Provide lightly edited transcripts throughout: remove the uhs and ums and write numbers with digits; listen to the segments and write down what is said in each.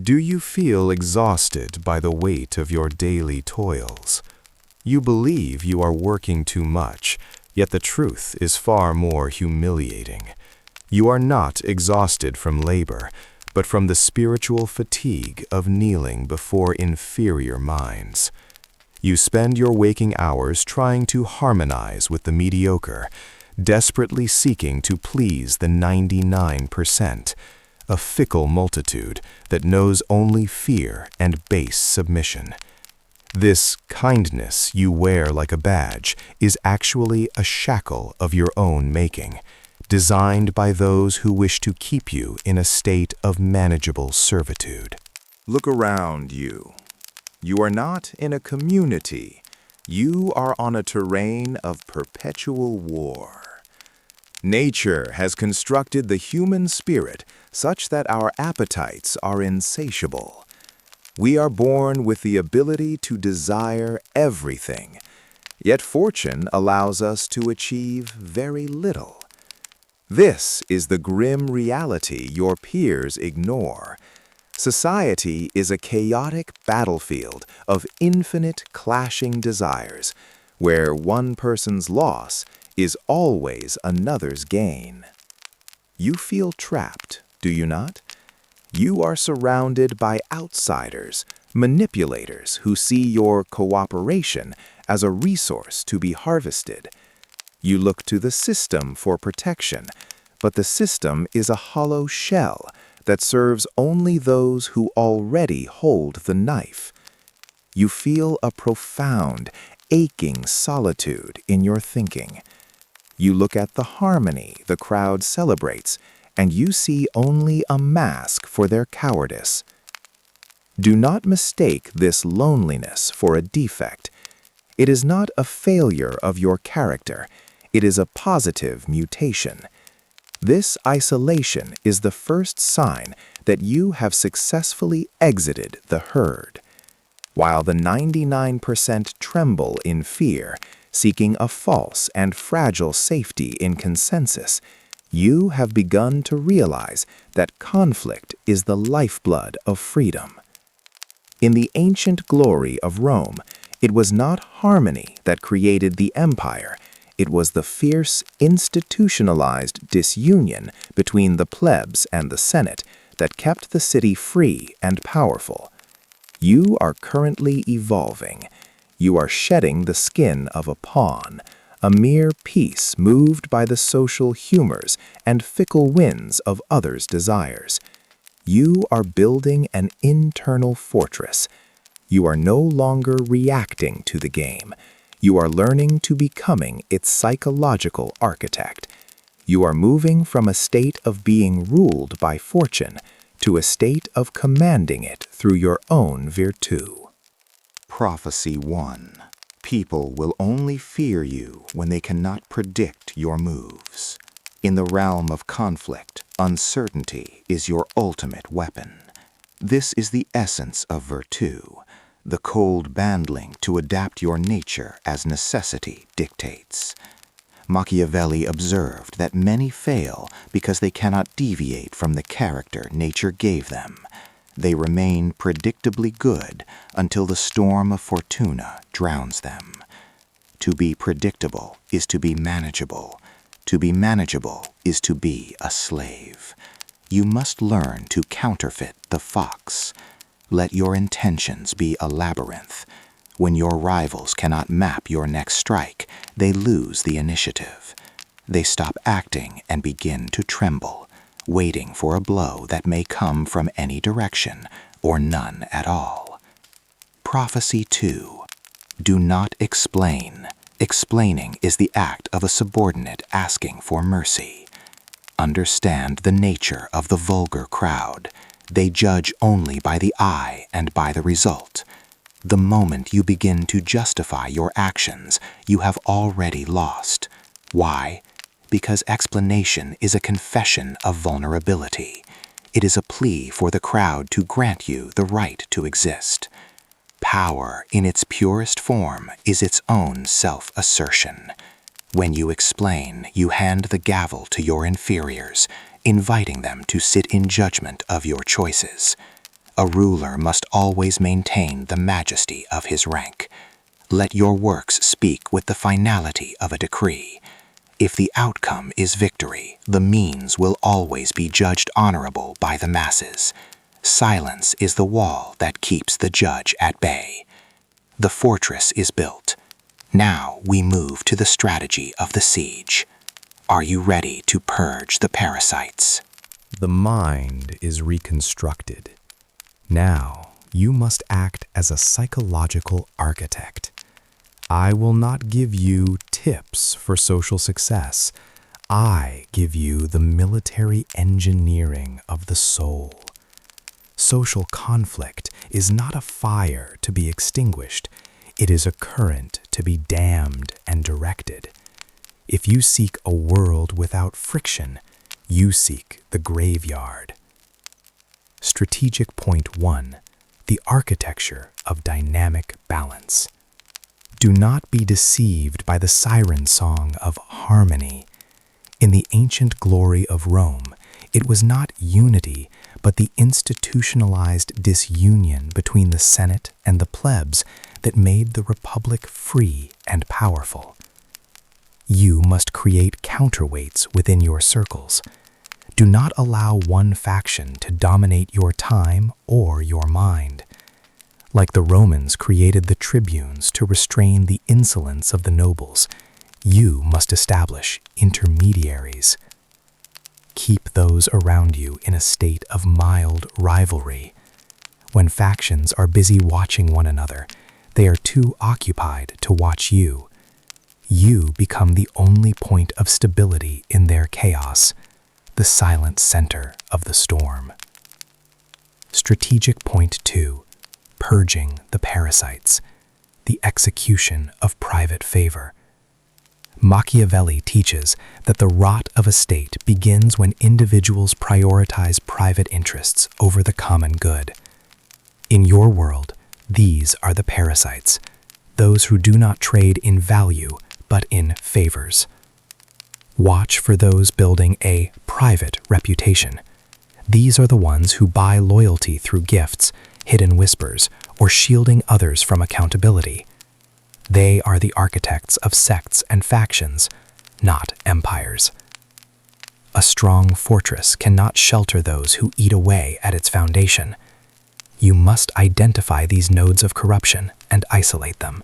Do you feel exhausted by the weight of your daily toils? You believe you are working too much, yet the truth is far more humiliating. You are not exhausted from labor, but from the spiritual fatigue of kneeling before inferior minds. You spend your waking hours trying to harmonize with the mediocre, desperately seeking to please the 99%, a fickle multitude that knows only fear and base submission. This kindness you wear like a badge is actually a shackle of your own making, designed by those who wish to keep you in a state of manageable servitude. Look around you. You are not in a community. You are on a terrain of perpetual war. Nature has constructed the human spirit such that our appetites are insatiable. We are born with the ability to desire everything, yet fortune allows us to achieve very little. This is the grim reality your peers ignore. Society is a chaotic battlefield of infinite clashing desires, where one person's loss is always another's gain. You feel trapped, do you not? You are surrounded by outsiders, manipulators who see your cooperation as a resource to be harvested. You look to the system for protection, but the system is a hollow shell that serves only those who already hold the knife. You feel a profound, aching solitude in your thinking. You look at the harmony the crowd celebrates, and you see only a mask for their cowardice. Do not mistake this loneliness for a defect. It is not a failure of your character. It is a positive mutation. This isolation is the first sign that you have successfully exited the herd. While the 99% tremble in fear, seeking a false and fragile safety in consensus, you have begun to realize that conflict is the lifeblood of freedom. In the ancient glory of Rome, it was not harmony that created the empire. It was the fierce, institutionalized disunion between the plebs and the Senate that kept the city free and powerful. You are currently evolving. You are shedding the skin of a pawn, a mere piece moved by the social humors and fickle winds of others' desires. You are building an internal fortress. You are no longer reacting to the game. You are learning to becoming its psychological architect. You are moving from a state of being ruled by fortune to a state of commanding it through your own virtue. Prophecy 1. People will only fear you when they cannot predict your moves. In the realm of conflict, uncertainty is your ultimate weapon. This is the essence of virtue, the cold bandling to adapt your nature as necessity dictates. Machiavelli observed that many fail because they cannot deviate from the character nature gave them. They remain predictably good until the storm of fortuna drowns them. To be predictable is to be manageable. To be manageable is to be a slave. You must learn to counterfeit the fox. Let your intentions be a labyrinth. When your rivals cannot map your next strike, they lose the initiative. They stop acting and begin to tremble, waiting for a blow that may come from any direction or none at all. Prophecy 2. Do not explain. Explaining is the act of a subordinate asking for mercy. Understand the nature of the vulgar crowd. They judge only by the eye and by the result. The moment you begin to justify your actions, you have already lost. Why? Because explanation is a confession of vulnerability. It is a plea for the crowd to grant you the right to exist. Power, in its purest form, is its own self-assertion. When you explain, you hand the gavel to your inferiors, inviting them to sit in judgment of your choices. A ruler must always maintain the majesty of his rank. Let your works speak with the finality of a decree. If the outcome is victory, the means will always be judged honorable by the masses. Silence is the wall that keeps the judge at bay. The fortress is built. Now we move to the strategy of the siege. Are you ready to purge the parasites? The mind is reconstructed. Now you must act as a psychological architect. I will not give you tips for social success. I give you the military engineering of the soul. Social conflict is not a fire to be extinguished. It is a current to be dammed and directed. If you seek a world without friction, you seek the graveyard. Strategic point 1. The architecture of dynamic balance. Do not be deceived by the siren song of harmony. In the ancient glory of Rome, it was not unity, but the institutionalized disunion between the Senate and the plebs that made the Republic free and powerful. You must create counterweights within your circles. Do not allow one faction to dominate your time or your mind. Like the Romans created the tribunes to restrain the insolence of the nobles, you must establish intermediaries. Keep those around you in a state of mild rivalry. When factions are busy watching one another, they are too occupied to watch you. You become the only point of stability in their chaos, the silent center of the storm. Strategic point 2. Purging the parasites, the execution of private favor. Machiavelli teaches that the rot of a state begins when individuals prioritize private interests over the common good. In your world, these are the parasites, those who do not trade in value but in favors. Watch for those building a private reputation. These are the ones who buy loyalty through gifts, hidden whispers, or shielding others from accountability. They are the architects of sects and factions, not empires. A strong fortress cannot shelter those who eat away at its foundation. You must identify these nodes of corruption and isolate them.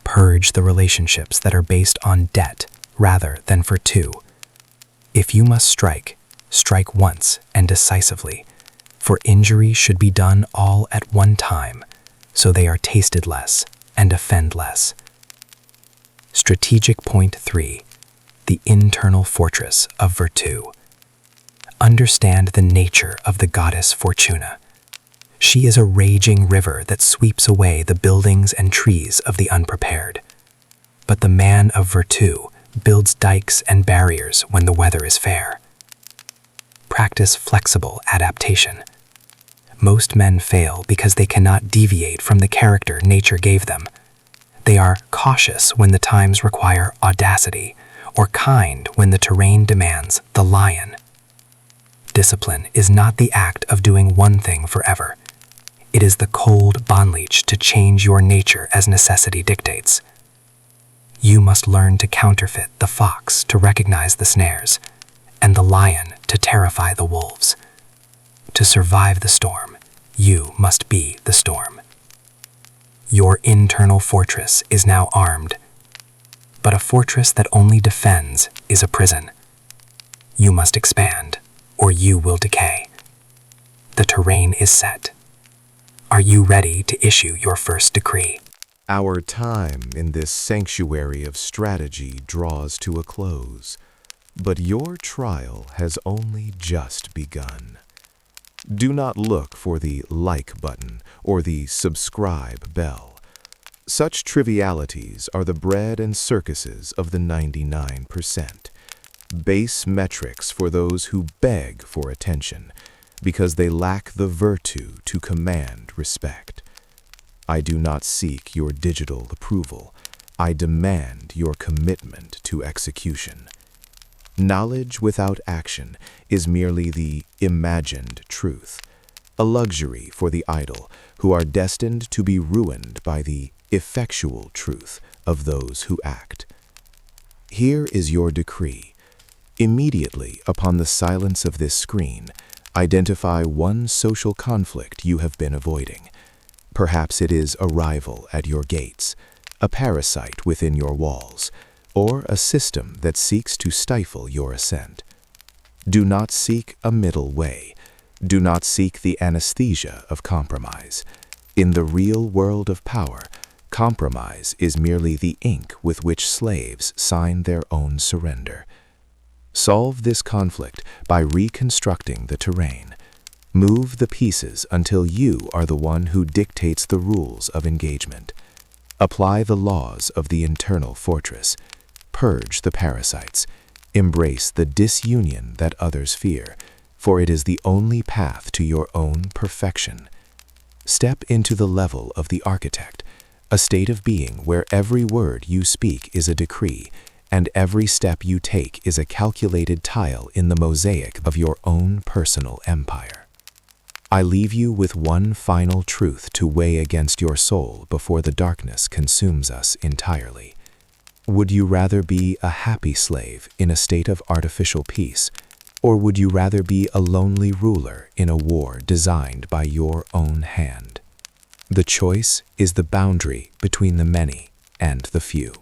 Purge the relationships that are based on debt rather than for two. If you must strike, strike once and decisively, for injury should be done all at one time, so they are tasted less and offend less. Strategic point 3. The internal fortress of virtue. Understand the nature of the goddess Fortuna. She is a raging river that sweeps away the buildings and trees of the unprepared. But the man of virtue builds dikes and barriers when the weather is fair. Practice flexible adaptation. Most men fail because they cannot deviate from the character nature gave them. They are cautious when the times require audacity, or kind when the terrain demands the lion. Discipline is not the act of doing one thing forever. It is the cold bondage to change your nature as necessity dictates. You must learn to counterfeit the fox to recognize the snares, and the lion to terrify the wolves. To survive the storm, you must be the storm. Your internal fortress is now armed, but a fortress that only defends is a prison. You must expand, or you will decay. The terrain is set. Are you ready to issue your first decree? Our time in this sanctuary of strategy draws to a close, but your trial has only just begun. Do not look for the like button or the subscribe bell. Such trivialities are the bread and circuses of the 99%. Base metrics for those who beg for attention, because they lack the virtue to command respect. I do not seek your digital approval. I demand your commitment to execution. Knowledge without action is merely the imagined truth. a luxury for the idle, who are destined to be ruined by the effectual truth of those who act. Here is your decree. Immediately upon the silence of this screen, identify one social conflict you have been avoiding. Perhaps it is a rival at your gates, a parasite within your walls, or a system that seeks to stifle your ascent. Do not seek a middle way. Do not seek the anesthesia of compromise. In the real world of power, compromise is merely the ink with which slaves sign their own surrender. Solve this conflict by reconstructing the terrain. Move the pieces until you are the one who dictates the rules of engagement. Apply the laws of the internal fortress. Purge the parasites. Embrace the disunion that others fear, for it is the only path to your own perfection. Step into the level of the architect, a state of being where every word you speak is a decree, and every step you take is a calculated tile in the mosaic of your own personal empire. I leave you with one final truth to weigh against your soul before the darkness consumes us entirely. Would you rather be a happy slave in a state of artificial peace, or would you rather be a lonely ruler in a war designed by your own hand? The choice is the boundary between the many and the few.